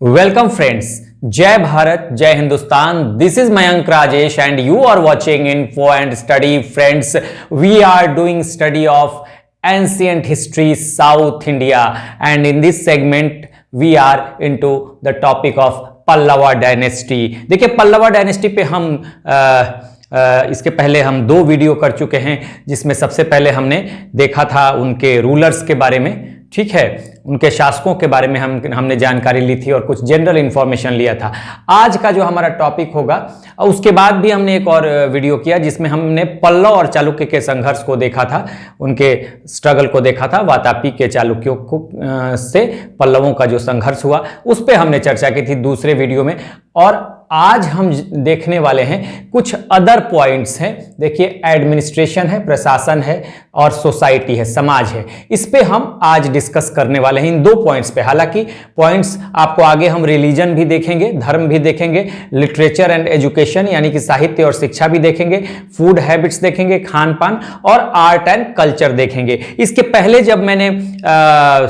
Welcome friends, Jai Bharat, Jai Hindustan. This is Mayank Rajesh and you are watching Info and Study. Friends, we are doing study of ancient history South India, and in this segment we are into the topic of Pallava dynasty. देखिए Pallava dynasty पे हम इसके पहले हम दो video कर चुके हैं, जिसमें सबसे पहले हमने देखा था उनके रूलर्स के बारे में, ठीक है, उनके शासकों के बारे में हमने जानकारी ली थी और कुछ जनरल इंफॉर्मेशन लिया था। आज का जो हमारा टॉपिक होगा, उसके बाद भी हमने एक और वीडियो किया जिसमें हमने पल्लव और चालुक्य के संघर्ष को देखा था, उनके स्ट्रगल को देखा था। वातापी के चालुक्यों को से पल्लवों का जो संघर्ष हुआ उस पर हमने चर्चा की थी दूसरे वीडियो में। और आज हम देखने वाले हैं कुछ अदर पॉइंट्स हैं। देखिए एडमिनिस्ट्रेशन है, प्रशासन है और सोसाइटी है, समाज है। इस पे हम आज डिस्कस करने वाले हैं इन दो पॉइंट्स पे। हालांकि पॉइंट्स आपको आगे हम रिलीजन भी देखेंगे, धर्म भी देखेंगे, लिटरेचर एंड एजुकेशन यानी कि साहित्य और शिक्षा भी देखेंगे, फूड हैबिट्स देखेंगे, खान पान और आर्ट एंड कल्चर देखेंगे। इसके पहले जब मैंने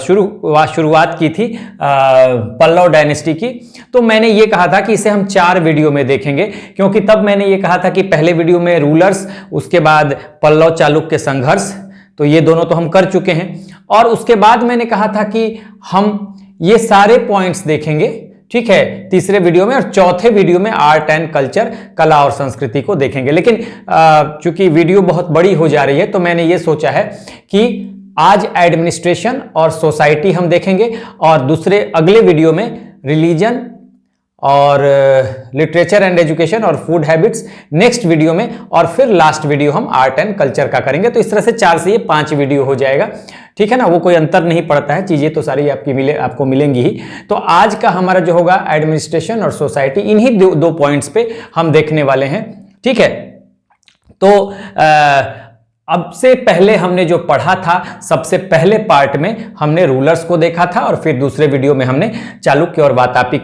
शुरुआत की थी पल्लव डायनेस्टी की, तो मैंने ये कहा था कि इसे हम 4 वीडियो में देखेंगे, क्योंकि तब मैंने ये कहा था कि पहले वीडियो में रूलर्स, उसके बाद पल्लव चालुक्य संघर्ष, तो ये दोनों तो हम कर चुके हैं। और उसके बाद मैंने कहा था कि हम ये सारे पॉइंट्स देखेंगे, ठीक है, तीसरे वीडियो में, और चौथे वीडियो में आर्ट एंड कल्चर, कला और संस्कृति को देखेंगे। लेकिन चूंकि वीडियो बहुत बड़ी हो जा रही है, तो मैंने ये सोचा है कि आज एडमिनिस्ट्रेशन और सोसाइटी हम देखेंगे और दूसरे अगले वीडियो में रिलीजन और लिटरेचर एंड एजुकेशन और फूड हैबिट्स नेक्स्ट वीडियो में, और फिर लास्ट वीडियो हम आर्ट एंड कल्चर का करेंगे। तो इस तरह से 4 से ये 5 वीडियो हो जाएगा, ठीक है ना। वो कोई अंतर नहीं पड़ता है, चीजें तो सारी आपको मिलेंगी ही। तो आज का हमारा जो होगा एडमिनिस्ट्रेशन और सोसाइटी, इन्हीं दो पॉइंट्स पे हम देखने वाले हैं, ठीक है। तो अब से पहले हमने जो पढ़ा था, सबसे पहले पार्ट में हमने रूलर्स को देखा था और फिर दूसरे वीडियो में हमने चालुक्य और वातापी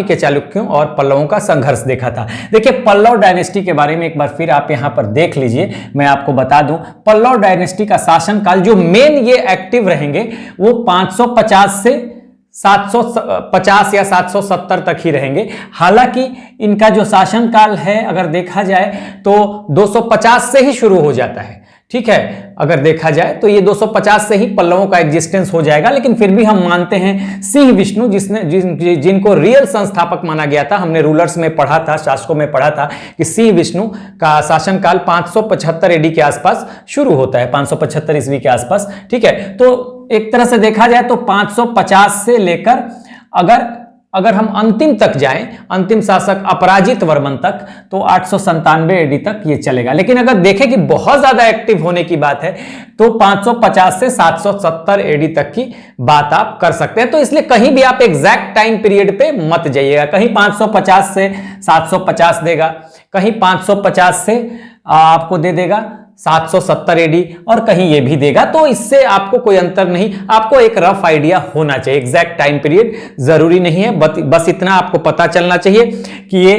के चालुक्यों और पल्लवों का संघर्ष देखा था। देखिए पल्लव डायनेस्टी के बारे में एक बार फिर आप यहां पर देख लीजिए। मैं आपको बता दूं, पल्लव डायनेस्टी का शासनकाल जो मेन ये एक्टिव रहेंगे वो 550 से 750 या 770 तक ही रहेंगे। हालांकि इनका जो शासनकाल है अगर देखा जाए तो 250 से ही शुरू हो जाता है, ठीक है। अगर देखा जाए तो ये 250 से ही पल्लवों का एग्जिस्टेंस हो जाएगा। लेकिन फिर भी हम मानते हैं सिंह विष्णु, जिनको रियल संस्थापक माना गया था, हमने रूलर्स में पढ़ा था, शासकों में पढ़ा था कि सिंह विष्णु का शासनकाल 575 एडी के आसपास शुरू होता है, 575 ईस्वी के आसपास, ठीक है। तो एक तरह से देखा जाए तो 550 से लेकर अगर हम अंतिम तक जाएं, अंतिम शासक अपराजित वर्मन तक, तो 897 एडी तक ये चलेगा। लेकिन अगर देखें कि बहुत ज्यादा एक्टिव होने की बात है तो 550 से 770 एडी तक की बात आप कर सकते हैं। तो इसलिए कहीं भी आप एग्जैक्ट टाइम पीरियड पे मत जाइएगा। कहीं 550 से 750 देगा, कहीं 550 से आपको दे देगा 770 एडी, और कहीं ये भी देगा। तो इससे आपको कोई अंतर नहीं, आपको एक रफ आइडिया होना चाहिए। एग्जैक्ट टाइम पीरियड जरूरी नहीं है, बस इतना आपको पता चलना चाहिए कि ये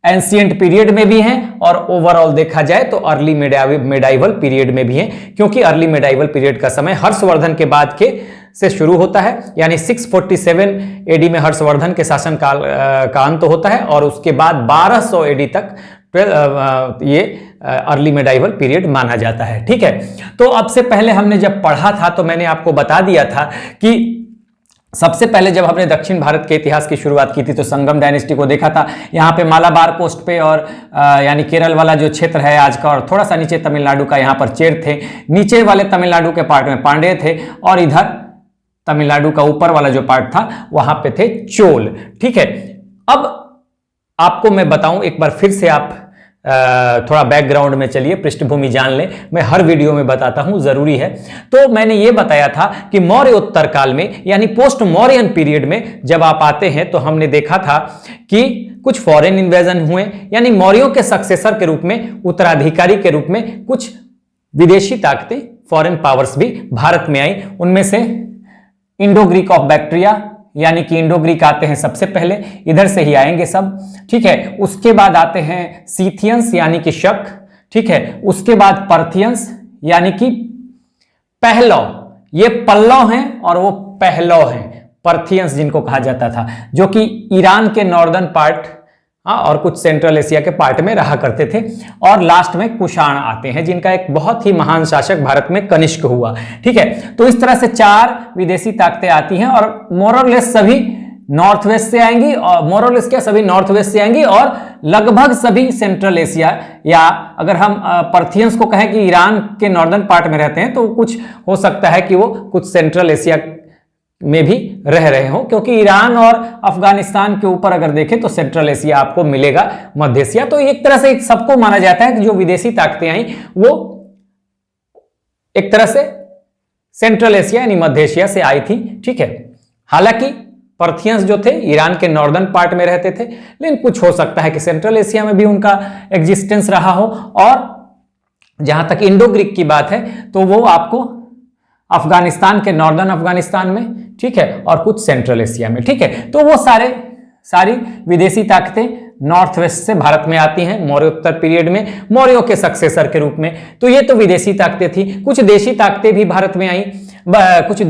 एंशिएंट पीरियड में भी हैं और ओवरऑल देखा जाए तो अर्ली मेडाइवल पीरियड में भी हैं, क्योंकि अर्ली मेडाइवल पीरियड का समय हर्षवर्धन के बाद के से शुरू होता है, यानी 647 एडी में हर्षवर्धन के शासनकाल का अंत होता है, और उसके बाद 1200 एडी तक ये अर्ली मेडाइवल पीरियड माना जाता है, ठीक है। तो अब से पहले हमने जब पढ़ा था तो मैंने आपको बता दिया था कि सबसे पहले जब हमने दक्षिण भारत के इतिहास की शुरुआत की थी तो संगम डायनेस्टी को देखा था। यहाँ पे मालाबार कोस्ट पे और यानी केरल वाला जो क्षेत्र है आज का, और थोड़ा सा नीचे तमिलनाडु का, यहाँ पर चेर थे। नीचे वाले तमिलनाडु के पार्ट में पांड्य थे, और इधर तमिलनाडु का ऊपर वाला जो पार्ट था वहां पे थे चोल, ठीक है। अब आपको मैं बताऊं, एक बार फिर से आप थोड़ा बैकग्राउंड में चलिए, पृष्ठभूमि जान लें। मैं हर वीडियो में बताता हूं, जरूरी है। तो मैंने ये बताया था कि मौर्य उत्तर काल में यानी पोस्ट मौर्यन पीरियड में जब आप आते हैं तो हमने देखा था कि कुछ फॉरेन इन्वेजन हुए, यानी मौर्यों के सक्सेसर के रूप में, उत्तराधिकारी के रूप में कुछ विदेशी ताकतें, फॉरेन पावर्स भी भारत में आई। उनमें से इंडो ग्रीक ऑफ बैक्ट्रिया यानी कि इंडो ग्रीक आते हैं सबसे पहले, इधर से ही आएंगे सब, ठीक है। उसके बाद आते हैं सीथियंस यानी कि शक, ठीक है। उसके बाद पर्थियंस यानी कि पहलव, ये पल्लव हैं और वो पहलव हैं। पर्थियंस जिनको कहा जाता था, जो कि ईरान के नॉर्दर्न पार्ट और कुछ सेंट्रल एशिया के पार्ट में रहा करते थे। और लास्ट में कुषाण आते हैं, जिनका एक बहुत ही महान शासक भारत में कनिष्क हुआ। ठीक है, तो इस तरह से 4 विदेशी ताकतें आती हैं और मोरलेस सभी नॉर्थ वेस्ट से आएंगी, और मोरलेस क्या सभी नॉर्थ वेस्ट से आएंगी, और लगभग सभी सेंट्रल एशिया, या अगर हम पर्थियंस को कहें कि ईरान के नॉर्दर्न पार्ट में रहते हैं, तो कुछ हो सकता है कि वो कुछ सेंट्रल एशिया में भी रह रहे हो, क्योंकि ईरान और अफगानिस्तान के ऊपर अगर देखें तो सेंट्रल एशिया आपको मिलेगा, मध्य एशिया। तो एक तरह से सबको माना जाता है कि जो विदेशी ताकतें आई वो एक तरह से सेंट्रल एशिया यानी मध्य एशिया से आई थी। ठीक है, हालांकि पर्थियंस जो थे ईरान के नॉर्दर्न पार्ट में रहते थे, लेकिन कुछ हो सकता है कि सेंट्रल एशिया में भी उनका एग्जिस्टेंस रहा हो। और जहां तक इंडो ग्रीक की बात है तो वो आपको अफगानिस्तान के नॉर्दर्न अफगानिस्तान में, ठीक है, और कुछ सेंट्रल एशिया में। ठीक है, तो वो सारी विदेशी ताकतें नॉर्थ वेस्ट से भारत में आती हैं मौर्योत्तर पीरियड में, मौर्यों के सक्सेसर के रूप में। तो ये तो विदेशी ताकतें थी। कुछ देशी ताकतें भी भारत में आई, कुछ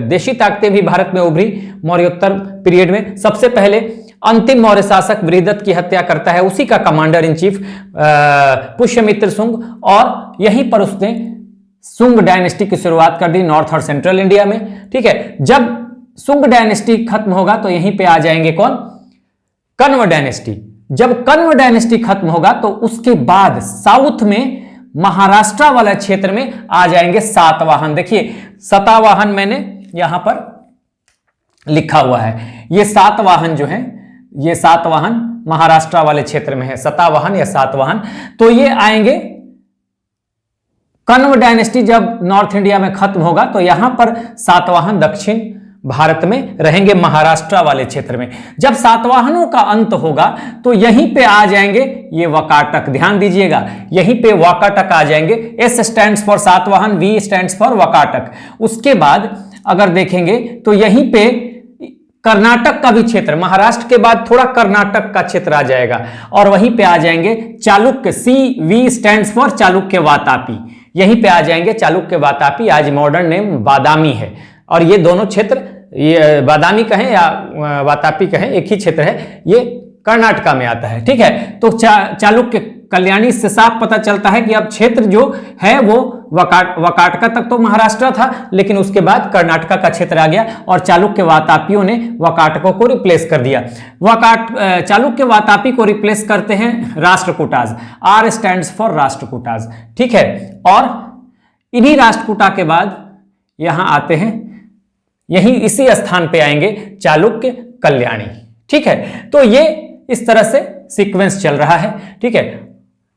देशी ताकतें भी भारत में उभरी मौर्योत्तर पीरियड में। सबसे पहले अंतिम मौर्य शासक बृहदत्त की हत्या करता है, उसी का commander in chief Pushyamitra Shunga, और यहीं पर उसने शुंग डायनेस्टी की शुरुआत कर दी नॉर्थ और सेंट्रल इंडिया में। ठीक है, जब शुंग डायनेस्टी खत्म होगा तो यहीं पे आ जाएंगे कौन? कण्व डायनेस्टी। जब कण्व डायनेस्टी खत्म होगा तो उसके बाद साउथ में महाराष्ट्र वाला क्षेत्र में आ जाएंगे सातवाहन। देखिए सतावाहन मैंने यहां पर लिखा हुआ है, ये सातवाहन जो है, ये सातवाहन महाराष्ट्र वाले क्षेत्र में है, सतावाहन या सातवाहन। तो ये आएंगे, कण्व डायनेस्टी जब नॉर्थ इंडिया में खत्म होगा तो यहां पर सातवाहन दक्षिण भारत में रहेंगे महाराष्ट्र वाले क्षेत्र में। जब सातवाहनों का अंत होगा तो यहीं पे आ जाएंगे ये वाकाटक। ध्यान दीजिएगा, यहीं पे वाकाटक आ जाएंगे। S stands for Satavahana, V stands for Vakataka. उसके बाद अगर देखेंगे तो यहीं पे कर्नाटक का भी क्षेत्र, महाराष्ट्र के बाद थोड़ा कर्नाटक का क्षेत्र आ जाएगा, और वहीं पे आ जाएंगे Chalukya. C V stands for Chalukya Vatapi. यहीं पे आ जाएंगे चालुक्य वातापी, आज मॉडर्न नेम बादामी है। और ये दोनों क्षेत्र, ये बादामी कहें या वातापी कहें, एक ही क्षेत्र है, ये कर्नाटका में आता है। ठीक है, तो चालुक्य कल्याणी से साफ पता चलता है कि अब क्षेत्र जो है वो वाकाटका तक तो महाराष्ट्र था, लेकिन उसके बाद कर्नाटका का क्षेत्र आ गया और चालुक्य वातापियों ने वाकाटकों को रिप्लेस कर दिया। चालुक्य वातापी को रिप्लेस करते हैं Rashtrakutas. R stands for Rashtrakutas. ठीक है, और इन्हीं राष्ट्रकूटा के बाद यहां आते हैं, यही इसी स्थान पे आएंगे चालुक्य कल्याणी। ठीक है, तो ये इस तरह से सीक्वेंस चल रहा है। ठीक है,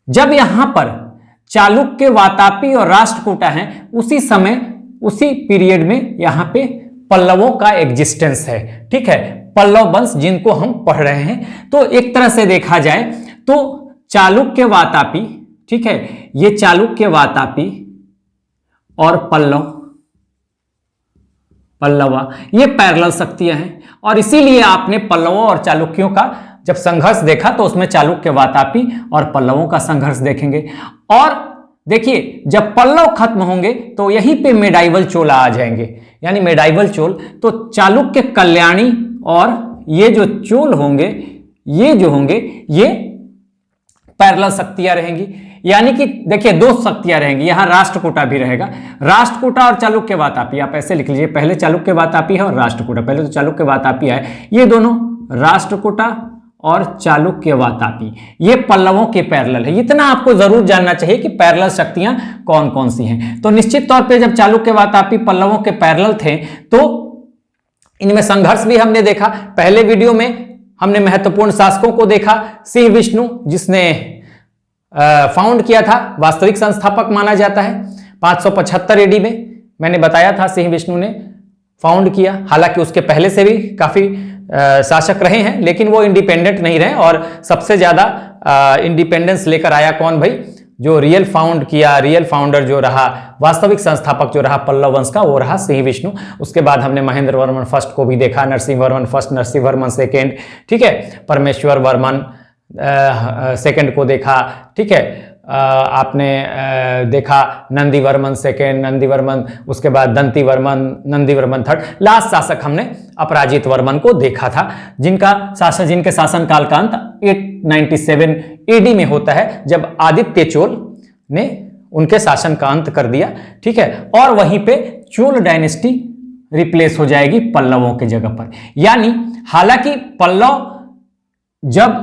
जब यहां पर चालुक्य वातापी और राष्ट्रकूटा हैं, उसी समय उसी पीरियड में यहां पे पल्लवों का एग्जिस्टेंस है। ठीक है, पल्लव वंश जिनको हम पढ़ रहे हैं। तो एक तरह से देखा जाए तो चालुक्य वातापी, ठीक है, ये चालुक्य वातापी और पल्लवा ये पैरेलल शक्तियां हैं, और इसीलिए आपने पल्लवों और चालुक्यों का जब संघर्ष देखा तो उसमें चालुक्य वातापी और पल्लवों का संघर्ष देखेंगे। और देखिए जब पल्लव खत्म होंगे तो यहीं पे मेडाइवल चोल आ जाएंगे, यानी मेडाइवल चोल। तो चालुक्य कल्याणी और ये जो चोल होंगे, ये जो होंगे ये पैरेलल शक्तियां रहेंगी। यानी कि देखिए दो शक्तियां रहेंगी, यहां राष्ट्रकूटा भी रहेगा, राष्ट्रकूटा और चालुक्य वातापी। आप ऐसे लिख लीजिए, पहले चालुक्य वातापी है और राष्ट्रकूटा। पहले तो चालुक्य वातापी है, ये दोनों राष्ट्रकूटा और चालुक्य वातापी ये पल्लवों के पैरेलल है। इतना आपको जरूर जानना चाहिए कि पैरेलल शक्तियां कौन कौन सी हैं। तो निश्चित तौर पे जब चालुक्य वातापी पल्लवों के पैरेलल थे तो इनमें संघर्ष भी हमने देखा। पहले वीडियो में हमने महत्वपूर्ण शासकों को देखा, सिंह विष्णु जिसने फाउंड किया था, वास्तविक संस्थापक माना जाता है। 575 एडी में मैंने बताया था सिंह विष्णु ने फाउंड किया। हालांकि उसके पहले से भी काफी शासक रहे हैं, लेकिन वो इंडिपेंडेंट नहीं रहे, और सबसे ज्यादा इंडिपेंडेंस लेकर आया कौन भाई? जो रियल फाउंड किया, रियल फाउंडर जो रहा, वास्तविक संस्थापक जो रहा पल्लव वंश का, वो रहा सिंह विष्णु। उसके बाद हमने महेंद्र वर्मन फर्स्ट को भी देखा, नरसिंह वर्मन फर्स्ट, नरसिंह वर्मन सेकेंड, ठीक है, परमेश्वर वर्मन सेकंड को देखा, ठीक है, आपने देखा नंदीवर्मन सेकेंड, नंदीवर्मन, उसके बाद दंतीवर्मन, नंदीवर्मन थर्ड, लास्ट शासक हमने अपराजित वर्मन को देखा था, जिनके शासनकाल का अंत 897 एडी में होता है, जब आदित्य चोल ने उनके शासन का अंत कर दिया। ठीक है, और वहीं पे चोल डायनेस्टी रिप्लेस हो जाएगी पल्लवों के जगह पर। यानी हालांकि पल्लव जब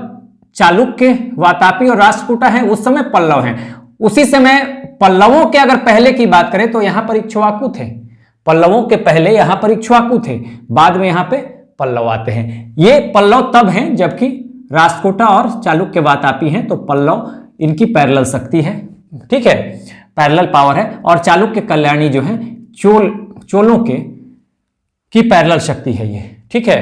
चालुक्य, वातापी और राष्ट्रकूटा हैं उस समय पल्लव हैं, उसी समय पल्लवों के अगर पहले की बात करें तो यहां पर इक्ष्वाकु थे। पल्लवों के पहले यहां पर इक्ष्वाकु थे, बाद में यहां पे पल्लव आते हैं। ये पल्लव तब हैं जबकि राष्ट्रकूटा और चालुक्य वातापी हैं, तो पल्लव इनकी पैरेलल शक्ति है। ठीक है, पैरेलल पावर है। और चालुक्य कल्याणी जो है चोलों की पैरेलल शक्ति है ये। ठीक है,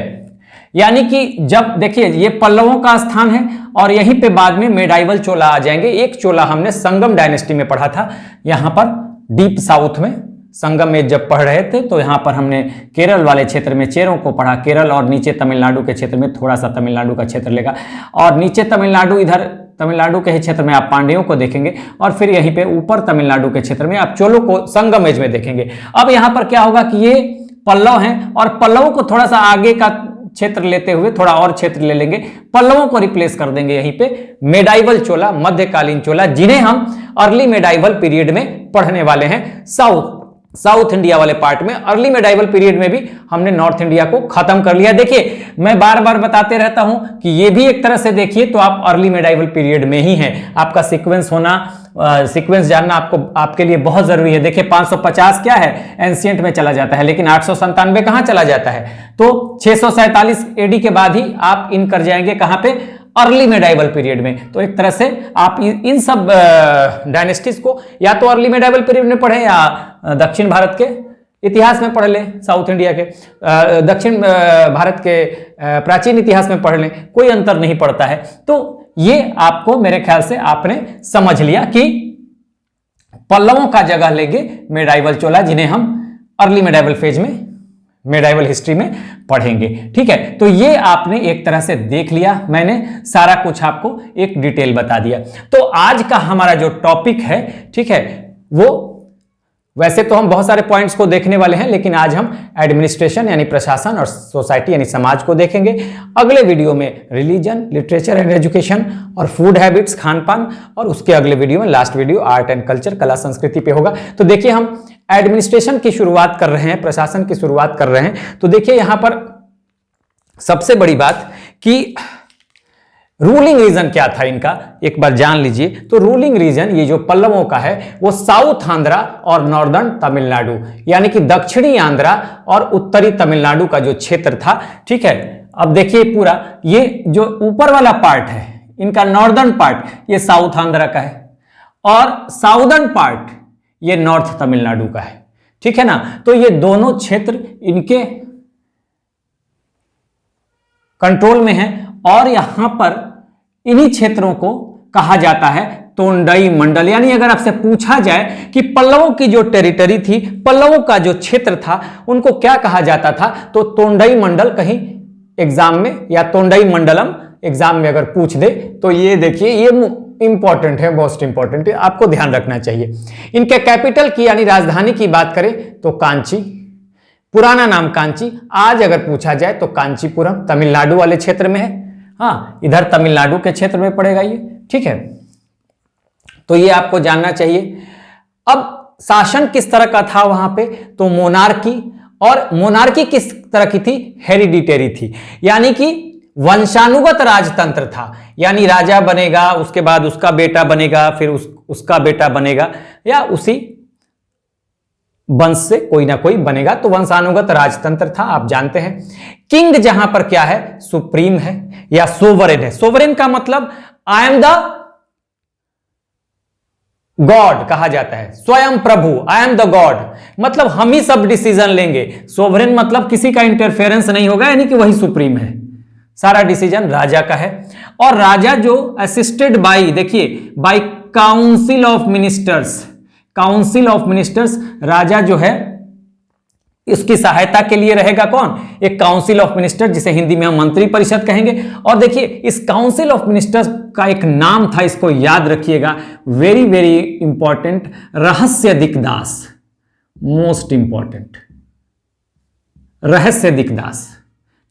यानी कि जब देखिए ये पल्लवों का स्थान है और यहीं पे बाद में मेडाइवल चोला आ जाएंगे। एक चोला हमने संगम डायनेस्टी में पढ़ा था, यहां पर डीप साउथ में संगम में जब पढ़ रहे थे तो यहां पर हमने केरल वाले क्षेत्र में चेरों को पढ़ा, केरल, और नीचे तमिलनाडु के क्षेत्र में थोड़ा सा तमिलनाडु का क्षेत्र लेगा, और नीचे तमिलनाडु, इधर तमिलनाडु के ही क्षेत्र में आप पांड्यों को देखेंगे, और फिर यहीं पे ऊपर तमिलनाडु के क्षेत्र में आप चोलों को संगम एज में देखेंगे। अब यहां पर क्या होगा कि ये पल्लव हैं और पल्लवों को थोड़ा सा आगे का क्षेत्र लेते हुए थोड़ा और क्षेत्र ले लेंगे, पल्लवों को रिप्लेस कर देंगे यहीं पे मेडाइवल चोला, मध्यकालीन चोला, जिन्हें हम अर्ली मेडाइवल पीरियड में पढ़ने वाले हैं। साउथ इंडिया वाले पार्ट में अर्ली मेडाइवल पीरियड में भी हमने नॉर्थ इंडिया को खत्म कर लिया। देखिए मैं बार बार बताते रहता हूं कि ये भी एक तरह से देखिए तो आप अर्ली मेडाइवल पीरियड में ही हैं। आपका सीक्वेंस सीक्वेंस जानना आपके लिए बहुत जरूरी है। देखिए 550 क्या है, एंशिएंट में चला जाता है, लेकिन 897 कहां चला जाता है, तो 647 एडी के बाद ही आप इन कर जाएंगे कहां पे, अर्ली मेडाइवल पीरियड में। तो एक तरह से आप इन सब डायनेस्टीज को या तो अर्ली मेडाइवल पीरियड में पढ़े या दक्षिण भारत के इतिहास में पढ़ लें, साउथ इंडिया के दक्षिण भारत के प्राचीन इतिहास में पढ़ लें, कोई अंतर नहीं पड़ता है। तो ये आपको मेरे ख्याल से आपने समझ लिया कि पल्लवों का जगह लेंगे मेडाइवल चोला, जिन्हें हम अर्ली मेडाइवल फेज में, मेडाइवल हिस्ट्री में पढ़ेंगे। ठीक है, तो ये आपने एक तरह से देख लिया, मैंने सारा कुछ आपको एक डिटेल बता दिया। तो आज का हमारा जो टॉपिक है, ठीक है, वो वैसे तो हम बहुत सारे पॉइंट्स को देखने वाले हैं, लेकिन आज हम एडमिनिस्ट्रेशन यानी प्रशासन और सोसाइटी यानी समाज को देखेंगे। अगले वीडियो में रिलीजन, लिटरेचर एंड एजुकेशन और फूड हैबिट्स, खान पान, और उसके अगले वीडियो में last video art and culture, कला संस्कृति पे होगा। तो देखिए हम एडमिनिस्ट्रेशन की शुरुआत कर रहे हैं, प्रशासन की शुरुआत कर रहे हैं। तो देखिए यहां पर सबसे बड़ी बात कि रूलिंग रीजन क्या था इनका, एक बार जान लीजिए। तो रूलिंग रीजन ये जो पल्लवों का है वो साउथ आंध्रा और नॉर्दर्न तमिलनाडु, यानी कि दक्षिणी आंध्रा और उत्तरी तमिलनाडु का जो क्षेत्र था। ठीक है, अब देखिए पूरा ये जो ऊपर वाला पार्ट है इनका, नॉर्दर्न पार्ट ये साउथ आंध्रा का है और साउदर्न पार्ट ये नॉर्थ तमिलनाडु का है। ठीक है ना, तो ये दोनों क्षेत्र इनके कंट्रोल में है और यहां पर इन्हीं क्षेत्रों को कहा जाता है तोंडई मंडल। यानी अगर आपसे पूछा जाए कि पल्लवों की जो टेरिटरी थी, पल्लवों का जो क्षेत्र था, उनको क्या कहा जाता था, तो तोंडई मंडल कहीं एग्जाम में या तोंडई मंडलम एग्जाम में अगर पूछ दे तो ये देखिए ये इंपॉर्टेंट है, मोस्ट इंपॉर्टेंट है, आपको ध्यान रखना चाहिए। इनके कैपिटल की यानी राजधानी की बात करें तो कांची, पुराना नाम कांची, आज अगर पूछा जाए तो कांचीपुरम, तमिलनाडु वाले क्षेत्र में है। हाँ, इधर तमिलनाडु के क्षेत्र में पड़ेगा ये। ठीक है, तो ये आपको जानना चाहिए। अब शासन किस तरह का था वहां पे, तो मोनार्की, और मोनार्की किस तरह की थी, हेरिडिटरी थी, यानी कि वंशानुगत राजतंत्र था। यानी राजा बनेगा, उसके बाद उसका बेटा बनेगा, फिर उसका बेटा बनेगा, या उसी वंश से कोई ना कोई बनेगा। तो वंशानुगत राजतंत्र था, आप जानते हैं। किंग जहां पर क्या है, सुप्रीम है या सोवरेन है। सोवरेन का मतलब आई एम द गॉड कहा जाता है, स्वयं प्रभु, आई एम द गॉड, मतलब हम ही सब डिसीजन लेंगे। सोवरेन मतलब किसी का इंटरफेरेंस नहीं होगा, यानी कि वही सुप्रीम है, सारा डिसीजन राजा का है। और राजा जो असिस्टेड बाई, देखिए by council of ministers, council of ministers, राजा जो है इसकी सहायता के लिए रहेगा कौन? एक काउंसिल ऑफ मिनिस्टर, जिसे हिंदी में हम मंत्री परिषद कहेंगे। और देखिए इस काउंसिल ऑफ मिनिस्टर्स का एक नाम था, इसको याद रखिएगा, वेरी वेरी इंपॉर्टेंट, रहस्य दिक्दास। मोस्ट इंपॉर्टेंट, रहस्य दिक्दास।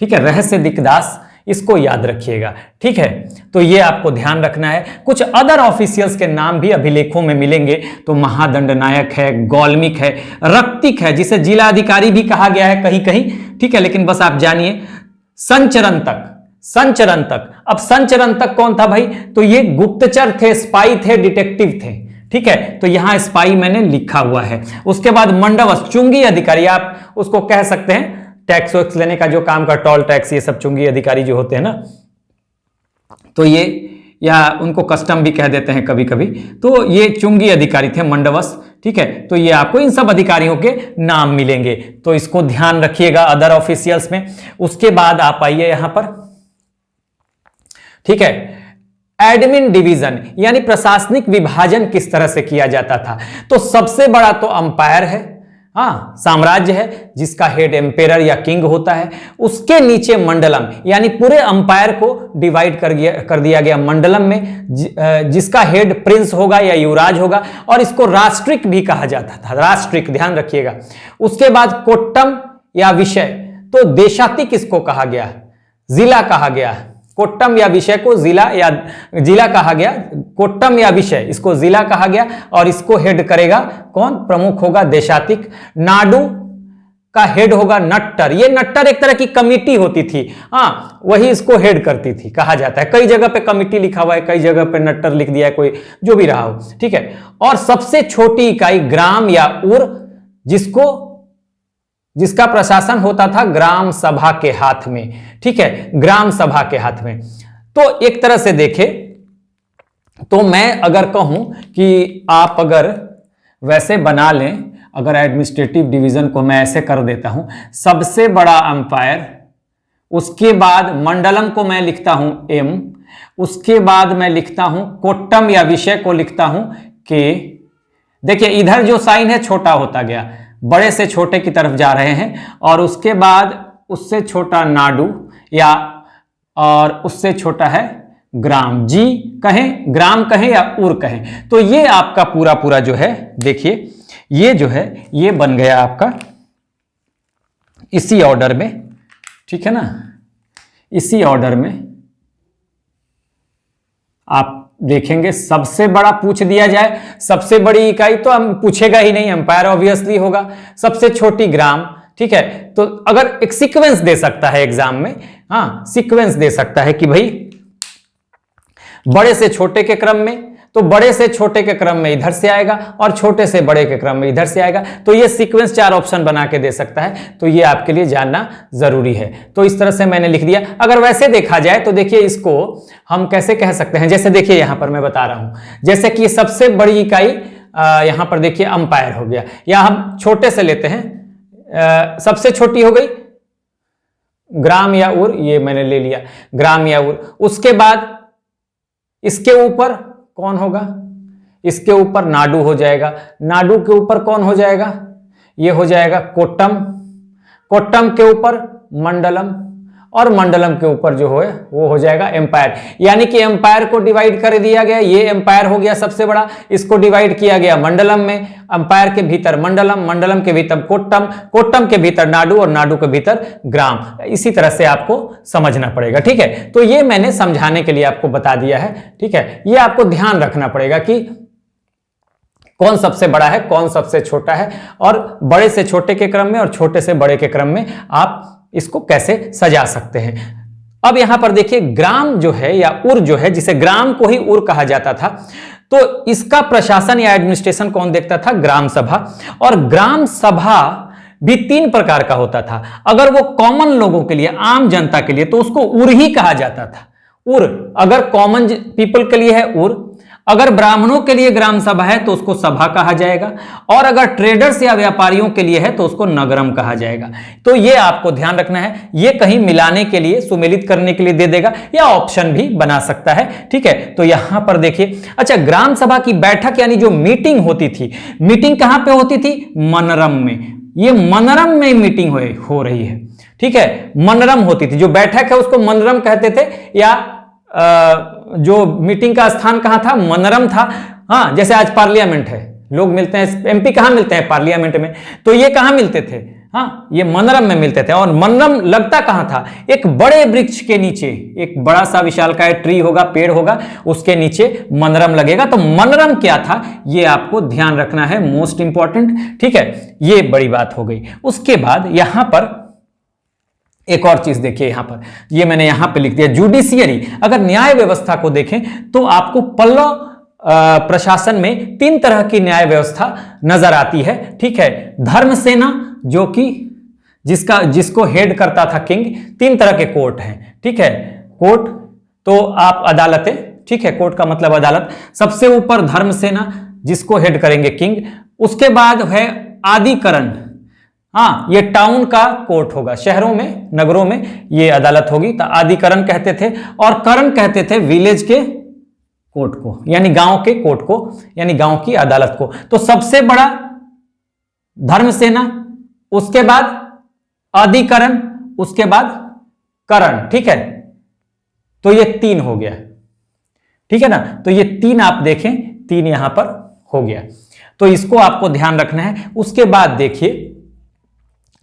ठीक है, रहस्य दिक्दास, इसको याद रखिएगा। ठीक है, तो ये आपको ध्यान रखना है। कुछ अदर ऑफिशियल्स के नाम भी अभिलेखों में मिलेंगे, तो महादंड नायक है, गौलमिक है, रक्तिक है, जिसे जिला अधिकारी भी कहा गया है कहीं कहीं। ठीक है, लेकिन बस आप जानिए संचरणतक। संचरणतक, अब संचरणतक कौन था भाई? तो ये गुप्तचर थे, स्पाई थे, डिटेक्टिव थे। ठीक है, तो यहां स्पाई मैंने लिखा हुआ है। उसके बाद मंडवस, चुंगी अधिकारी, आप उसको कह सकते हैं टैक्स वैक्स लेने का जो काम का, टोल टैक्स, ये सब चुंगी अधिकारी जो होते हैं ना, तो ये, या उनको कस्टम भी कह देते हैं कभी कभी, तो ये चुंगी अधिकारी थे, मंडवस। ठीक है, तो ये आपको इन सब अधिकारियों के नाम मिलेंगे, तो इसको ध्यान रखिएगा अदर ऑफिशियल्स में। उसके बाद आप आइए यहां पर। ठीक है, एडमिन डिवीजन यानी प्रशासनिक विभाजन किस तरह से किया जाता था? तो सबसे बड़ा तो अंपायर है, हाँ, साम्राज्य है, जिसका हेड एम्पेरर या किंग होता है। उसके नीचे मंडलम, यानी पूरे अंपायर को डिवाइड कर दिया गया मंडलम में, जिसका हेड प्रिंस होगा या युवराज होगा, और इसको राष्ट्रिक भी कहा जाता था, राष्ट्रिक, ध्यान रखिएगा। उसके बाद कोट्टम या विषय, तो देशाती किसको कहा गया? जिला कहा गया। कोट्टम या विषय को जिला कहा गया, कोट्टम या विषय इसको जिला कहा गया, और इसको हेड करेगा कौन? प्रमुख होगा देशातिक। नाडु का हेड होगा नट्टर। ये नट्टर एक तरह की कमिटी होती थी, हाँ, वही इसको हेड करती थी, कहा जाता है। कई जगह पे कमिटी लिखा हुआ है, कई जगह पे नट्टर लिख दिया है, कोई जो भी रहा हो। ठीक है, और सबसे छोटी इकाई ग्राम या उर, जिसका प्रशासन होता था ग्राम सभा के हाथ में। ठीक है, ग्राम सभा के हाथ में। तो एक तरह से देखें तो मैं अगर कहूं कि आप अगर वैसे बना लें, अगर एडमिनिस्ट्रेटिव डिवीजन को मैं ऐसे कर देता हूं, सबसे बड़ा अंपायर, उसके बाद मंडलम को मैं लिखता हूं एम, उसके बाद मैं लिखता हूं कोट्टम या विषय को लिखता हूं के। देखिए इधर जो साइन है छोटा होता गया, बड़े से छोटे की तरफ जा रहे हैं, और उसके बाद उससे छोटा नाडु, या और उससे छोटा है ग्राम, जी कहें, ग्राम कहें या उर कहें। तो ये आपका पूरा पूरा जो है, देखिए ये जो है ये बन गया आपका इसी ऑर्डर में। ठीक है ना, इसी ऑर्डर में आप देखेंगे। सबसे बड़ा पूछ दिया जाए, सबसे बड़ी इकाई तो हम पूछेगा ही नहीं, अंपायर ऑब्वियसली होगा। सबसे छोटी ग्राम। ठीक है, तो अगर एक सीक्वेंस दे सकता है एग्जाम में, हाँ, सीक्वेंस दे सकता है कि भाई बड़े से छोटे के क्रम में, तो बड़े से छोटे के क्रम में इधर से आएगा, और छोटे से बड़े के क्रम में इधर से आएगा। तो ये सीक्वेंस 4 ऑप्शन बना के दे सकता है, तो ये आपके लिए जानना जरूरी है। तो इस तरह से मैंने लिख दिया। अगर वैसे देखा जाए तो देखिए इसको हम कैसे कह सकते हैं, जैसे देखिए यहां पर मैं बता रहा हूं, जैसे कि सबसे बड़ी इकाई यहां पर देखिए अंपायर हो गया, या हम छोटे से लेते हैं, सबसे छोटी हो गई ग्राम या उर, ये मैंने ले लिया ग्राम या उर। उसके बाद इसके ऊपर कौन होगा? इसके ऊपर नाडु हो जाएगा। नाडु के ऊपर कौन हो जाएगा? ये हो जाएगा कोट्टम। कोट्टम के ऊपर मंडलम, और मंडलम के ऊपर जो है वो हो जाएगा एम्पायर। यानी कि एम्पायर को डिवाइड कर दिया गया, ये एम्पायर हो गया सबसे बड़ा, इसको डिवाइड किया गया मंडलम में। एम्पायर के भीतर मंडलम, मंडलम के भीतर कोट्टम, कोट्टम के भीतर नाडु, और नाडु के भीतर ग्राम। इसी तरह से आपको समझना पड़ेगा। ठीक है, तो ये मैंने समझाने के लिए आपको बता दिया है। ठीक है, ये आपको ध्यान रखना पड़ेगा कि कौन सबसे बड़ा है, कौन सबसे छोटा है, और बड़े से छोटे के क्रम में और छोटे से बड़े के क्रम में आप इसको कैसे सजा सकते हैं। अब यहां पर देखिए ग्राम जो है या उर जो है, जिसे ग्राम को ही उर कहा जाता था, तो इसका प्रशासन या एडमिनिस्ट्रेशन कौन देखता था? ग्राम सभा। और ग्राम सभा भी 3 प्रकार का होता था। अगर वो कॉमन लोगों के लिए, आम जनता के लिए, तो उसको उर ही कहा जाता था। उर अगर कॉमन पीपल के लिए है उर, अगर ब्राह्मणों के लिए ग्राम सभा है तो उसको सभा कहा जाएगा, और अगर ट्रेडर्स या व्यापारियों के लिए है तो उसको नगरम कहा जाएगा। तो ये आपको ध्यान रखना है, ये कहीं मिलाने के लिए, सुमेलित करने के लिए दे देगा, या ऑप्शन भी बना सकता है। ठीक है, तो यहां पर देखिए, अच्छा, ग्राम सभा की बैठक यानी जो मीटिंग होती थी, मीटिंग कहां पे होती थी? मनरम में। ये मनरम में मीटिंग हो रही है, ठीक है। मनरम होती थी, जो बैठक है उसको मनरम कहते थे, या जो मीटिंग का स्थान कहां था, मनरम था। हाँ, जैसे आज पार्लियामेंट है, लोग मिलते हैं, एमपी कहां मिलते हैं, पार्लियामेंट में, तो ये कहां मिलते थे, हाँ, ये मनरम में मिलते थे। और मनरम लगता कहां था, एक बड़े वृक्ष के नीचे, एक बड़ा सा विशालकाय ट्री होगा, पेड़ होगा, उसके नीचे मनरम लगेगा। तो मनरम क्या था, ये आपको ध्यान रखना है, मोस्ट इंपॉर्टेंट, ठीक है। ये बड़ी बात हो गई। उसके बाद यहां पर एक और चीज देखिए, यहां पर ये मैंने यहां पे लिख दिया, जुडिशियरी। अगर न्याय व्यवस्था को देखें तो आपको पल्लव प्रशासन में 3 तरह की न्याय व्यवस्था नजर आती है, ठीक है। धर्म सेना, जो कि जिसको हेड करता था किंग। 3 तरह के कोर्ट हैं, ठीक है। कोर्ट तो आप अदालतें, ठीक है, कोर्ट का मतलब अदालत। सबसे ऊपर धर्म सेना, जिसको हेड करेंगे किंग। उसके बाद है आदिकरण, हाँ, ये टाउन का कोर्ट होगा, शहरों में, नगरों में ये अदालत होगी, तो आदिकरण कहते थे। और करण कहते थे विलेज के कोर्ट को, यानी गांव के कोर्ट को, यानी गांव की अदालत को। तो सबसे बड़ा धर्म सेना, उसके बाद अधिकरण, उसके बाद करण, ठीक है। तो ये 3 हो गया, ठीक है ना। तो ये 3 आप देखें, 3 यहां पर हो गया, तो इसको आपको ध्यान रखना है। उसके बाद देखिए,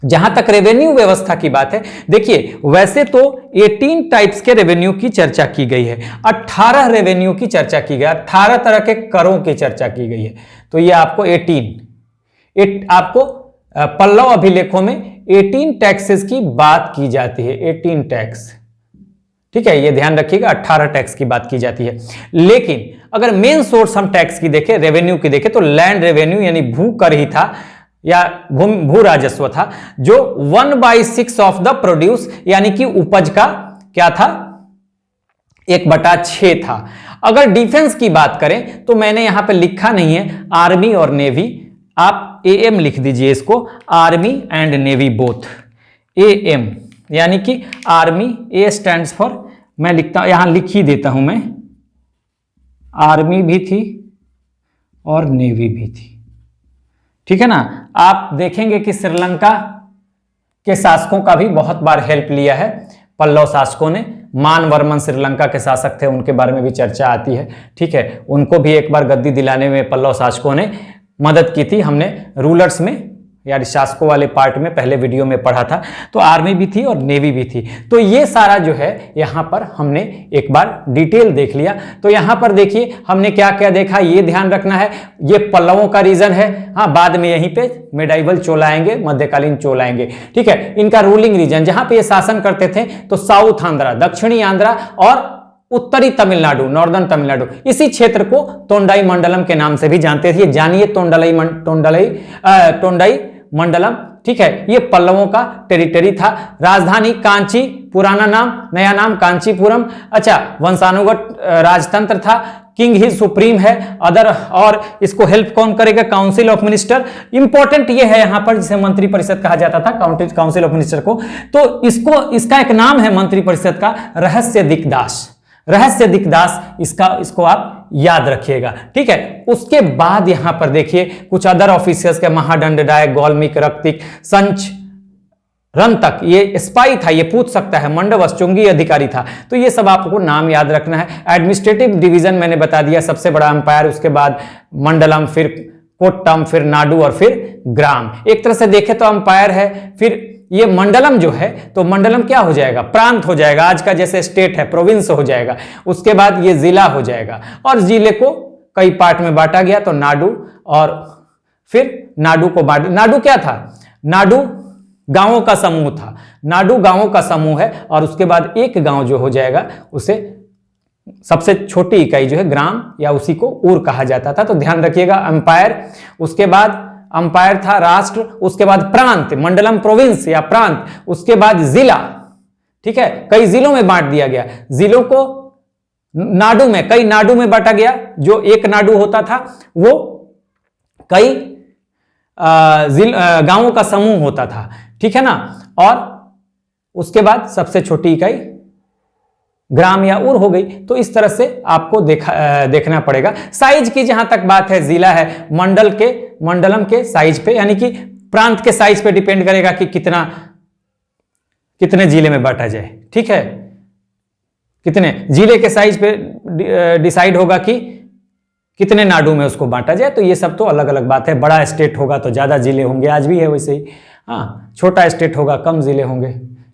जहां तक रेवेन्यू व्यवस्था की बात है, देखिए वैसे तो 18 टाइप्स के रेवेन्यू की चर्चा की गई है, 18 रेवेन्यू की चर्चा की गई, 18 तरह के करों की चर्चा की गई है। तो ये आपको 18 आपको पल्लव अभिलेखों में 18 टैक्सेस की बात की जाती है, 18 टैक्स, ठीक है, ये ध्यान रखिएगा, 18 टैक्स की बात की जाती है। लेकिन अगर मेन सोर्स हम टैक्स की देखें, रेवेन्यू की देखें, तो लैंड रेवेन्यू यानी भू कर ही था, या भू राजस्व था, जो 1/6 ऑफ द प्रोड्यूस, यानी कि उपज का क्या था, 1/6 था। अगर डिफेंस की बात करें तो मैंने यहां पे लिखा नहीं है आर्मी और नेवी, आप एएम लिख दीजिए इसको, army and navy both, am, यानी कि आर्मी, ए स्टैंड्स फॉर, मैं लिखता, यहां लिख ही देता हूं मैं, आर्मी भी थी और नेवी भी थी, ठीक है ना। आप देखेंगे कि श्रीलंका के शासकों का भी बहुत बार हेल्प लिया है पल्लव शासकों ने। मानवर्मन श्रीलंका के शासक थे, उनके बारे में भी चर्चा आती है, ठीक है। उनको भी एक बार गद्दी दिलाने में पल्लव शासकों ने मदद की थी, हमने रूलर्स में, यानी शासकों वाले पार्ट में पहले वीडियो में पढ़ा था। तो आर्मी भी थी और नेवी भी थी। तो ये सारा जो है यहां पर हमने एक बार डिटेल देख लिया। तो यहां पर देखिए हमने क्या क्या देखा, ये ध्यान रखना है, ये पल्लवों का रीजन है। हाँ, बाद में यहीं पे मेडाइवल चोल आएंगे, मध्यकालीन चोल आएंगे, ठीक है। इनका रूलिंग रीजन, जहां पे ये शासन करते थे, तो साउथ आंध्रा, दक्षिणी आंध्रा और उत्तरी तमिलनाडु, नॉर्दर्न तमिलनाडु, इसी क्षेत्र को तोंडाई मंडलम के नाम से भी जानते थे। जानिए तोंडाई मंडलम, ठीक है। ये पल्लवों का टेरिटरी था। राजधानी कांची, पुराना नाम, नया नाम कांचीपुरम। अच्छा, वंशानुगत राजतंत्र था, किंग ही सुप्रीम है, अदर, और इसको हेल्प कौन करेगा, काउंसिल ऑफ मिनिस्टर। इंपॉर्टेंट ये है यहां पर, जिसे मंत्री परिषद कहा जाता था, काउंसिल ऑफ मिनिस्टर को। तो इसका एक नाम है मंत्री परिषद का, रहस्य दिक्दास, रहस्य दिक्दास, इसको आप याद रखिएगा, ठीक है। उसके बाद यहां पर देखिए कुछ अदर ऑफिसर्स के, महादंडनायक, गौलमिक, रक्तिक, संच, रंतक, ये स्पाई था, ये पूछ सकता है, मंडवस, चुंगी अधिकारी था। तो ये सब आपको नाम याद रखना है। एडमिनिस्ट्रेटिव डिवीजन मैंने बता दिया, सबसे बड़ा अंपायर, उसके बाद मंडलम, फिर कोट्टम, फिर नाडु और फिर ग्राम। एक तरह से देखें तो अंपायर है, फिर ये मंडलम जो है, तो मंडलम क्या हो जाएगा, प्रांत हो जाएगा, आज का जैसे स्टेट है, प्रोविंस हो जाएगा। उसके बाद ये जिला हो जाएगा, और जिले को कई पार्ट में बांटा गया, तो नाडु, और फिर नाडु को बांट, नाडु क्या था, नाडु गांवों का समूह था, नाडु गांवों का समूह है। और उसके बाद एक गांव जो हो जाएगा, उसे सबसे छोटी इकाई जो है ग्राम, या उसी को ऊर कहा जाता था। तो ध्यान रखिएगा, अंपायर, उसके बाद अंपायर था राष्ट्र, उसके बाद प्रांत, मंडलम प्रोविंस या प्रांत, उसके बाद जिला, ठीक है। कई जिलों में बांट दिया गया, जिलों को नाडु में, कई नाडु में बांटा गया। जो एक नाडु होता था वो कई गांवों का समूह होता था, ठीक है ना। और उसके बाद सबसे छोटी इकाई ग्राम या उर हो गई। तो इस तरह से आपको देखना पड़ेगा। साइज की जहां तक बात है, जिला है, मंडलम के साइज पे, यानी कि प्रांत के साइज पे डिपेंड करेगा कि कितने जिले में बांटा जाए, ठीक है, कितने जिले के साइज पे डिसाइड होगा कि कितने नाडु में उसको बांटा जाए। तो ये सब तो अलग अलग बात है। बड़ा स्टेट होगा तो ज्यादा जिले होंगे, आज भी है वैसे ही। हाँ, छोटा स्टेट होगा कम जिले होंगे,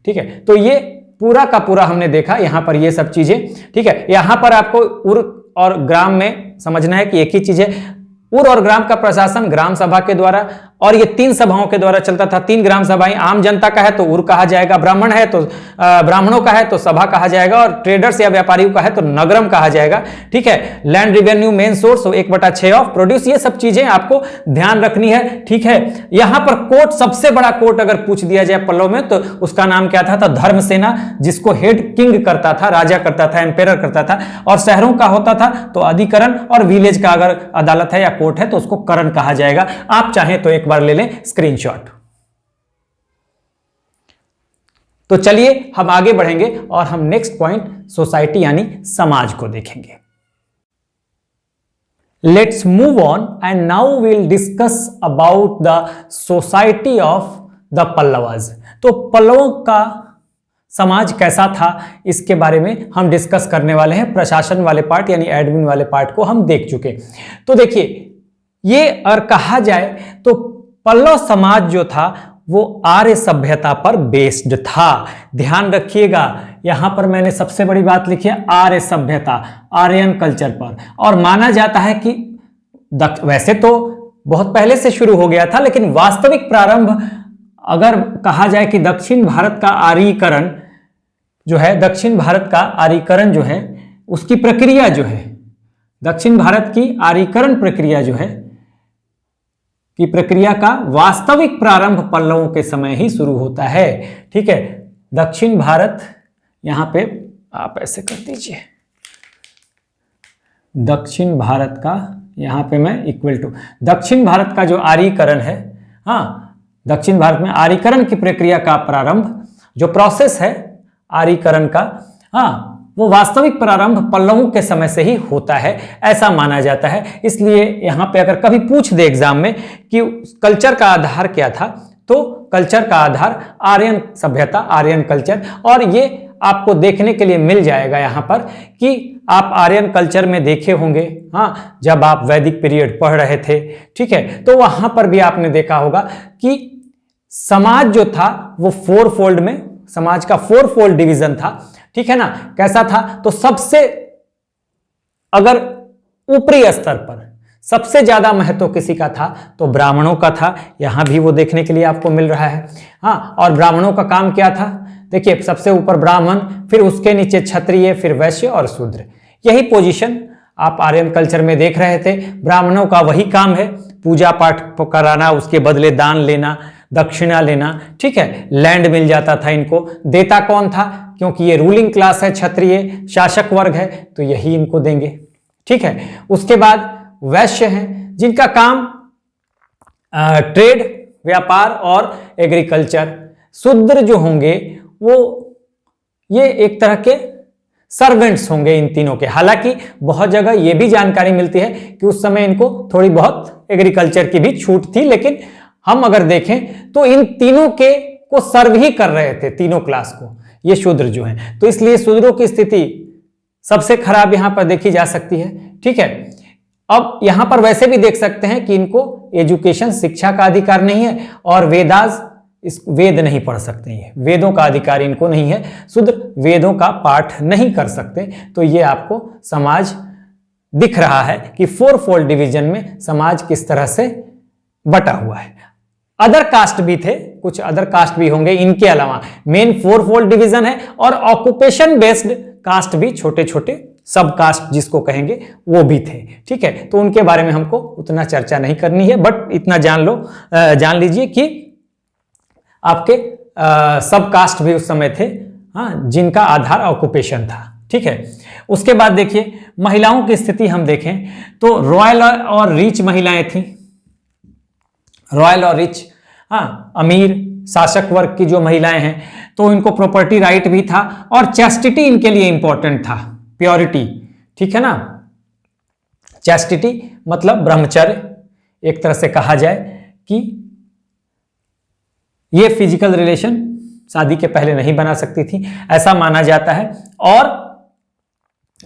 ठीक है। तो ये पूरा का पूरा हमने देखा यहाँ पर ये सब चीजें, ठीक है। यहाँ पर आपको उर और ग्राम में समझना है कि एक ही चीज है। उर और ग्राम का प्रशासन ग्राम सभा के द्वारा, और ये 3 सभाओं के द्वारा चलता था। 3 ग्राम सभाएं, आम जनता का है तो उर कहा जाएगा, ब्राह्मण है तो ब्राह्मणों का है तो सभा कहा जाएगा, और ट्रेडर्स या व्यापारियों का है तो नगरम कहा जाएगा, ठीक है। Land revenue main source 1/6 of produce, ये सब चीजें आपको ध्यान रखनी है, ठीक है। यहां पर कोर्ट, सबसे बड़ा कोर्ट अगर पूछ दिया जाए पल्लव में तो उसका नाम क्या था? तो धर्मसेना, जिसको हेड किंग करता था, राजा करता था, एम्पेरर करता था। और शहरों का होता था तो अधिकरण, और विलेज का अगर अदालत है या कोर्ट है तो उसको करण कहा जाएगा। आप चाहें तो एक बार ले लें स्क्रीनशॉट। तो चलिए हम आगे बढ़ेंगे और हम नेक्स्ट पॉइंट सोसाइटी यानी समाज को देखेंगे। Let's move on and now will discuss about the society of the Pallavas. तो पल्लवों का समाज कैसा था इसके बारे में हम डिस्कस करने वाले हैं। प्रशासन वाले पार्ट यानी एडमिन वाले पार्ट को हम देख चुके। तो देखिए, ये और कहा जाए तो पल्लव समाज जो था वो आर्य सभ्यता पर बेस्ड था। ध्यान रखिएगा, यहां पर मैंने सबसे बड़ी बात लिखी है आर्य सभ्यता, आर्यन कल्चर पर। और माना जाता है कि वैसे तो बहुत पहले से शुरू हो गया था, लेकिन वास्तविक प्रारंभ अगर कहा जाए कि दक्षिण भारत का आर्यीकरण जो है, दक्षिण भारत का आर्यीकरण जो है उसकी प्रक्रिया जो है, दक्षिण भारत की आर्यीकरण प्रक्रिया जो है की प्रक्रिया का वास्तविक प्रारंभ पल्लवों के समय ही शुरू होता है, ठीक है। दक्षिण भारत, यहां पे आप ऐसे कर दीजिए, दक्षिण भारत का यहां पे मैं इक्वल टू दक्षिण भारत का जो आर्यीकरण है, हाँ, दक्षिण भारत में आर्यीकरण की प्रक्रिया का प्रारंभ, जो प्रोसेस है आर्यीकरण का, हाँ, वो वास्तविक प्रारंभ पल्लवों के समय से ही होता है, ऐसा माना जाता है। इसलिए यहां पे अगर कभी पूछ दे एग्जाम में कि कल्चर का आधार क्या था, तो कल्चर का आधार आर्यन सभ्यता, आर्यन कल्चर। और ये आपको देखने के लिए मिल जाएगा यहां पर कि आप आर्यन कल्चर में देखे होंगे, हाँ, जब आप वैदिक पीरियड पढ़ रहे थे, ठीक है, तो वहां पर भी आपने देखा होगा कि समाज जो था वो 4 फोल्ड में, समाज का 4 फोल्ड डिवीजन था, ठीक है ना। कैसा था? तो सबसे अगर ऊपरी स्तर पर सबसे ज्यादा महत्व किसी का था तो ब्राह्मणों का था। यहां भी वो देखने के लिए आपको मिल रहा है, हाँ। और ब्राह्मणों का काम क्या था? देखिए, सबसे ऊपर ब्राह्मण, फिर उसके नीचे क्षत्रिय, फिर वैश्य और शूद्र। यही पोजीशन आप आर्यन कल्चर में देख रहे थे। ब्राह्मणों का वही काम है, पूजा पाठ कराना, उसके बदले दान लेना, दक्षिणा लेना, ठीक है। लैंड मिल जाता था इनको। देता कौन था? क्योंकि ये रूलिंग क्लास है, क्षत्रिय शासक वर्ग है, तो यही इनको देंगे, ठीक है। उसके बाद वैश्य हैं, जिनका काम ट्रेड, व्यापार और एग्रीकल्चर। शूद्र जो होंगे वो ये एक तरह के सर्वेंट्स होंगे इन तीनों के। हालांकि बहुत जगह ये भी जानकारी मिलती है कि उस समय इनको थोड़ी बहुत एग्रीकल्चर की भी छूट थी, लेकिन हम अगर देखें तो इन तीनों के को सर्व ही कर रहे थे, तीनों क्लास को, ये शूद्र जो हैं। तो इसलिए शूद्रों की स्थिति सबसे खराब यहां पर देखी जा सकती है, ठीक है। अब यहां पर वैसे भी देख सकते हैं कि इनको एजुकेशन, शिक्षा का अधिकार नहीं है, और वेद नहीं पढ़ सकते, ये वेदों का अधिकार इनको नहीं है। शूद्र वेदों का पाठ नहीं कर सकते। तो ये आपको समाज दिख रहा है कि 4 फोल्ड डिवीजन में समाज किस तरह से बटा हुआ है। अदर कास्ट भी थे, कुछ अदर कास्ट भी होंगे इनके अलावा। मेन 4 फोल्ड डिवीजन है, और ऑक्यूपेशन बेस्ड कास्ट भी, छोटे छोटे सब कास्ट जिसको कहेंगे, वो भी थे, ठीक है। तो उनके बारे में हमको उतना चर्चा नहीं करनी है, बट इतना जान लीजिए कि आपके सब कास्ट भी उस समय थे, हाँ, जिनका आधार ऑक्यूपेशन था, ठीक है। उसके बाद देखिए महिलाओं की स्थिति हम देखें तो रॉयल और रिच महिलाएं थी। रॉयल और रिच, हाँ, अमीर शासक वर्ग की जो महिलाएं हैं, तो इनको प्रॉपर्टी राइट भी था, और चैस्टिटी इनके लिए इंपॉर्टेंट था, प्योरिटी, ठीक है ना। चैस्टिटी मतलब ब्रह्मचर्य, एक तरह से कहा जाए कि ये फिजिकल रिलेशन शादी के पहले नहीं बना सकती थी, ऐसा माना जाता है। और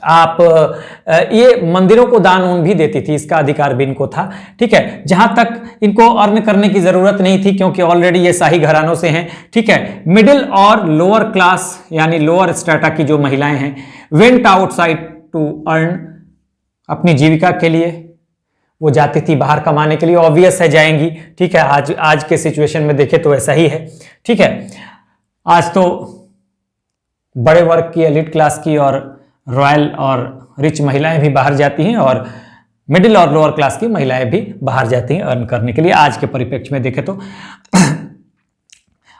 आप ये मंदिरों को दान उन भी देती थी, इसका अधिकार भी इनको था। ठीक है, जहां तक इनको अर्न करने की जरूरत नहीं थी क्योंकि ऑलरेडी ये शाही घरानों से हैं। ठीक है, मिडिल और लोअर क्लास यानी लोअर स्ट्रेटा की जो महिलाएं हैं, वेंट आउटसाइड टू अर्न, अपनी जीविका के लिए वो जाती थी बाहर कमाने के लिए, ऑब्वियस है जाएंगी। ठीक है, आज के सिचुएशन में देखें तो ऐसा ही है। ठीक है, आज तो बड़े वर्ग की, एलिट क्लास की और रॉयल और रिच महिलाएं भी बाहर जाती हैं और मिडिल और लोअर क्लास की महिलाएं भी बाहर जाती हैं अर्न करने के लिए, आज के परिप्रेक्ष्य में देखें तो।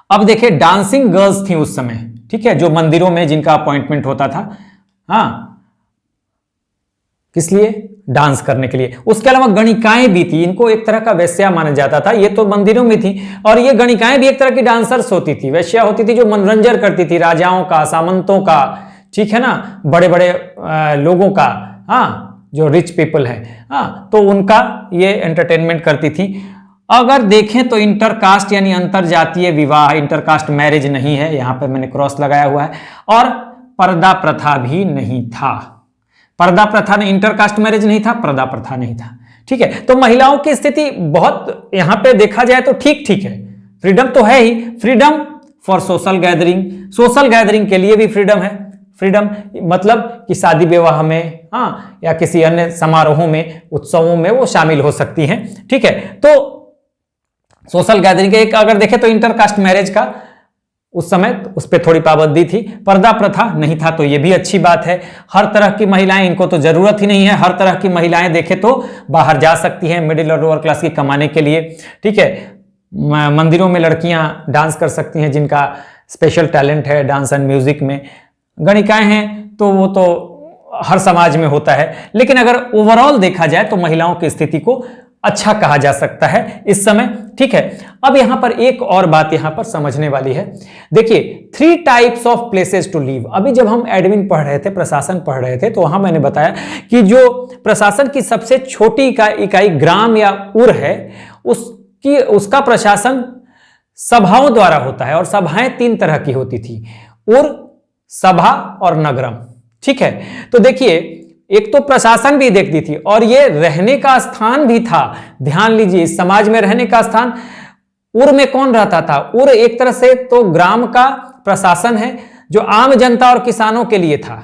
अब देखें, डांसिंग गर्ल्स थी उस समय। ठीक है, जो मंदिरों में जिनका अपॉइंटमेंट होता था, हाँ, किस लिए? डांस करने के लिए। उसके अलावा गणिकाएं भी थी, इनको एक तरह का वैश्या माना जाता था। ये तो मंदिरों में थी और ये गणिकाएं भी एक तरह की डांसर्स होती थी, वैश्या होती थी जो मनोरंजन करती थी राजाओं का, सामंतों का, ठीक है ना, बड़े बड़े लोगों का, हाँ, जो रिच पीपल हैं, हाँ, तो उनका ये एंटरटेनमेंट करती थी। अगर देखें तो इंटरकास्ट यानी अंतर जातीय विवाह, इंटरकास्ट मैरिज नहीं है, यहां पर मैंने क्रॉस लगाया हुआ है, और पर्दा प्रथा भी नहीं था। पर्दा प्रथा नहीं, इंटरकास्ट मैरिज नहीं था, पर्दा प्रथा नहीं था। ठीक है, तो महिलाओं की स्थिति बहुत यहां पे देखा जाए तो ठीक ठीक है, फ्रीडम तो है ही, freedom for social gathering, social gathering के लिए भी फ्रीडम है। फ्रीडम मतलब कि शादी विवाह में, हाँ, या किसी अन्य समारोहों में, उत्सवों में वो शामिल हो सकती हैं। ठीक है, तो सोशल गैदरिंग के एक अगर देखें तो इंटरकास्ट मैरिज का उस समय उस पर थोड़ी पाबंदी थी, पर्दा प्रथा नहीं था, तो ये भी अच्छी बात है। हर तरह की महिलाएं, इनको तो जरूरत ही नहीं है, हर तरह की महिलाएं देखें तो बाहर जा सकती हैं मिडिल और लोअर क्लास की कमाने के लिए। ठीक है, मंदिरों में लड़कियां डांस कर सकती हैं जिनका स्पेशल टैलेंट है डांस एंड म्यूजिक में। गणिकाएं हैं तो वो तो हर समाज में होता है, लेकिन अगर ओवरऑल देखा जाए तो महिलाओं की स्थिति को अच्छा कहा जा सकता है इस समय। ठीक है, अब यहां पर एक और बात यहां पर समझने वाली है। देखिए, 3 types of places to live. अभी जब हम एडमिन पढ़ रहे थे, प्रशासन पढ़ रहे थे, तो वहां मैंने बताया कि जो प्रशासन की सबसे छोटी इकाई ग्राम या उर है, उसका प्रशासन सभाओं द्वारा होता है, और सभाएं 3 तरह की होती थी, उर, सभा और नगरम। ठीक है, तो देखिए, एक तो प्रशासन भी देखती थी और ये रहने का स्थान भी था। ध्यान लीजिए, इस समाज में रहने का स्थान, उर में कौन रहता था? उर एक तरह से तो ग्राम का प्रशासन है जो आम जनता और किसानों के लिए था,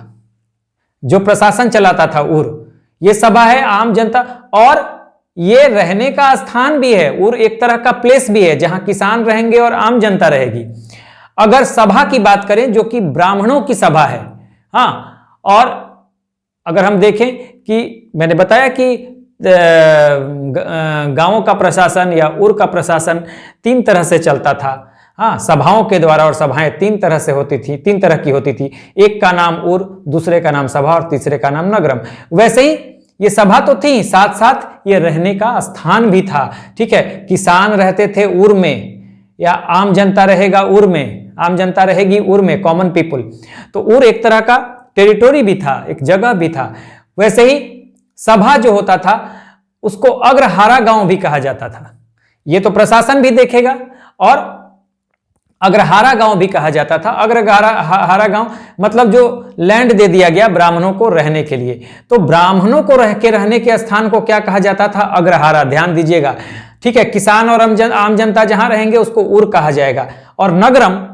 जो प्रशासन चलाता था उर। ये सभा है आम जनता, और ये रहने का स्थान भी है। उर एक तरह का प्लेस भी है जहां किसान रहेंगे और आम जनता रहेगी। अगर सभा की बात करें जो कि ब्राह्मणों की सभा है, हाँ, और अगर हम देखें कि मैंने बताया कि गांवों का प्रशासन या उर का प्रशासन 3 तरह से चलता था, हाँ, सभाओं के द्वारा, और सभाएं 3 तरह से होती थी, 3 तरह की होती थी। एक का नाम उर, दूसरे का नाम सभा और तीसरे का नाम नगरम। वैसे ही ये सभा तो थी, साथ साथ ये रहने का स्थान भी था। ठीक है, किसान रहते थे उर में, या आम जनता रहेगा उर में, आम जनता रहेगी उर में, कॉमन पीपुल। तो उर एक तरह का टेरिटोरी भी था, एक जगह भी था। वैसे ही सभा जो होता था उसको अग्रहारा गांव भी कहा जाता था। ये तो प्रशासन भी देखेगा, और अग्रहारा गांव भी कहा जाता था। अग्रहारा गांव मतलब जो लैंड दे दिया गया ब्राह्मणों को रहने के लिए, तो ब्राह्मणों को रहने के स्थान को क्या कहा जाता था? अग्रहारा। ध्यान दीजिएगा, ठीक है। किसान और आम जनता जहां रहेंगे उसको उर कहा जाएगा। और नगरम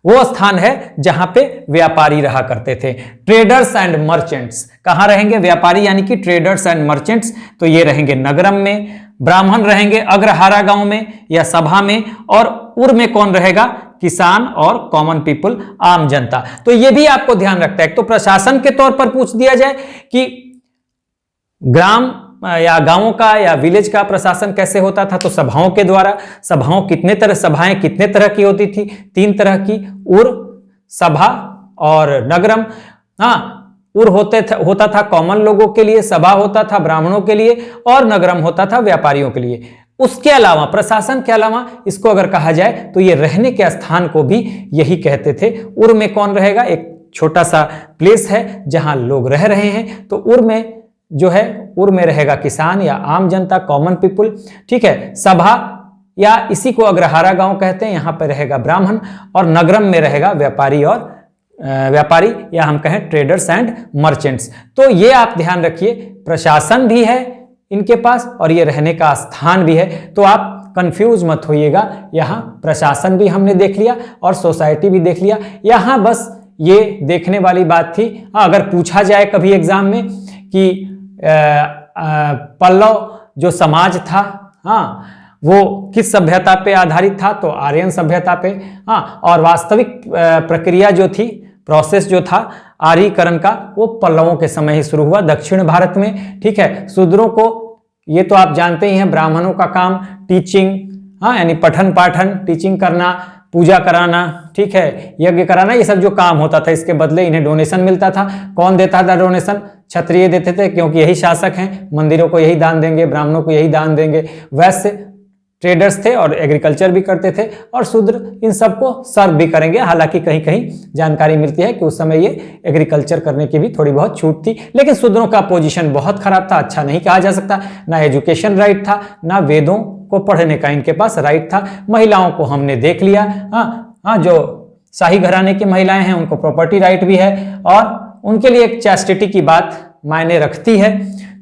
वो स्थान है जहां पे व्यापारी रहा करते थे, ट्रेडर्स एंड मर्चेंट्स। कहां रहेंगे? व्यापारी यानी कि ट्रेडर्स एंड मर्चेंट्स, तो ये रहेंगे नगरम में। ब्राह्मण रहेंगे अग्रहारा गांव में या सभा में, और उर में कौन रहेगा? किसान और कॉमन पीपल, आम जनता। तो ये भी आपको ध्यान रखता है। तो प्रशासन के तौर पर पूछ दिया जाए कि ग्राम या गांवों का या विलेज का प्रशासन कैसे होता था, तो सभाओं के द्वारा। सभाएं कितने तरह की होती थी? 3 तरह की, उर, सभा और नगरम। हाँ, उर होता था कॉमन लोगों के लिए, सभा होता था ब्राह्मणों के लिए, और नगरम होता था व्यापारियों के लिए। उसके अलावा, प्रशासन के अलावा, इसको अगर कहा जाए तो ये रहने के स्थान को भी यही कहते थे। उर में कौन रहेगा? एक छोटा सा प्लेस है जहां लोग रह रहे हैं, तो उर में जो है, उर में रहेगा किसान या आम जनता, कॉमन पीपुल। ठीक है। सभा या इसी को अग्रहारा गांव कहते हैं, यहां पर रहेगा ब्राह्मण, और नगरम में रहेगा व्यापारी और व्यापारी या हम कहें ट्रेडर्स एंड मर्चेंट्स। तो ये आप ध्यान रखिए, प्रशासन भी है इनके पास और ये रहने का स्थान भी है, तो आप कंफ्यूज मत होइएगा। यहाँ प्रशासन भी हमने देख लिया और सोसाइटी भी देख लिया। यहाँ बस ये देखने वाली बात थी। अगर पूछा जाए कभी एग्जाम में कि पल्लव जो समाज था, हाँ, वो किस सभ्यता पे आधारित था, तो आर्यन सभ्यता पे, हाँ, और वास्तविक प्रक्रिया जो थी, प्रोसेस जो था आर्यीकरण का, वो पल्लवों के समय ही शुरू हुआ दक्षिण भारत में। ठीक है, शूद्रों को, ये तो आप जानते ही हैं, ब्राह्मणों का काम टीचिंग, हाँ, यानी पठन पाठन, टीचिंग करना, पूजा कराना, ठीक है, यज्ञ कराना, ये सब जो काम होता था, इसके बदले इन्हें डोनेशन मिलता था। कौन देता था डोनेशन? क्षत्रिय देते थे, क्योंकि यही शासक हैं, मंदिरों को यही दान देंगे, ब्राह्मणों को यही दान देंगे। वैश्य ट्रेडर्स थे और एग्रीकल्चर भी करते थे, और शूद्र इन सबको सर्व भी करेंगे। हालांकि कहीं कहीं जानकारी मिलती है कि उस समय ये एग्रीकल्चर करने की भी थोड़ी बहुत छूट थी, लेकिन शूद्रों का पोजीशन बहुत खराब था, अच्छा नहीं कहा जा सकता। ना एजुकेशन राइट था, ना वेदों को पढ़ने का इनके पास राइट था। महिलाओं को हमने देख लिया, हाँ, जो शाही घराने की महिलाएं हैं उनको प्रॉपर्टी राइट भी है, और उनके लिए एक चैस्टिटी की बात मायने रखती है।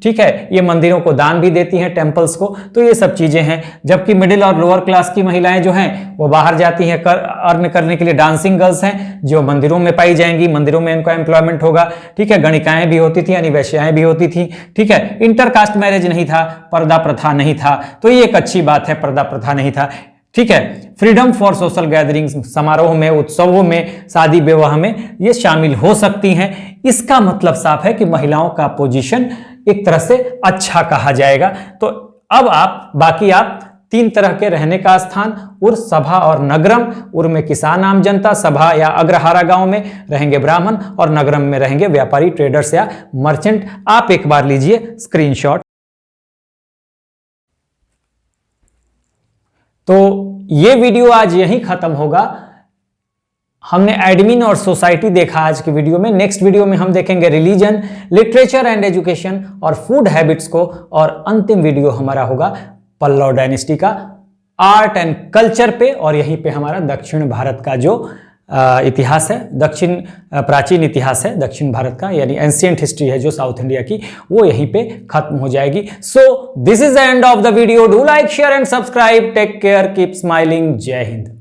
ठीक है, ये मंदिरों को दान भी देती हैं, टेम्पल्स को, तो ये सब चीजें हैं। जबकि मिडिल और लोअर क्लास की महिलाएं जो हैं वो बाहर जाती हैं अर्न करने के लिए। डांसिंग गर्ल्स हैं जो मंदिरों में पाई जाएंगी, मंदिरों में इनका एम्प्लॉयमेंट होगा। ठीक है, गणिकाएं भी होती थी, यानी वैश्याएं भी होती थी। ठीक है, इंटरकास्ट मैरिज नहीं था, पर्दा प्रथा नहीं था, तो ये एक अच्छी बात है, पर्दा प्रथा नहीं था। ठीक है, फ्रीडम फॉर सोशल गैदरिंग्स, समारोह में, उत्सवों में, शादी विवाह में ये शामिल हो सकती हैं। इसका मतलब साफ है कि महिलाओं का पोजीशन एक तरह से अच्छा कहा जाएगा। तो अब बाकी आप 3 तरह के रहने का स्थान, उर, सभा और नगरम। उर में किसान आम जनता, सभा या अग्रहारा गांव में रहेंगे ब्राह्मण, और नगरम में रहेंगे व्यापारी, ट्रेडर्स या मर्चेंट। आप एक बार लीजिए स्क्रीनशॉट। तो ये वीडियो आज यहीं खत्म होगा। हमने एडमिन और सोसाइटी देखा आज की वीडियो में। नेक्स्ट वीडियो में हम देखेंगे रिलीजन, लिटरेचर एंड एजुकेशन और फूड हैबिट्स को, और अंतिम वीडियो हमारा होगा पल्लव डायनेस्टी का आर्ट एंड कल्चर पे, और यहीं पे हमारा दक्षिण भारत का जो इतिहास है, प्राचीन इतिहास है दक्षिण भारत का, यानी एंशिएंट हिस्ट्री है जो साउथ इंडिया की, वो यहीं पे खत्म हो जाएगी। So this is the end of the video. Do like, share and subscribe. Take care, keep smiling. जय हिंद।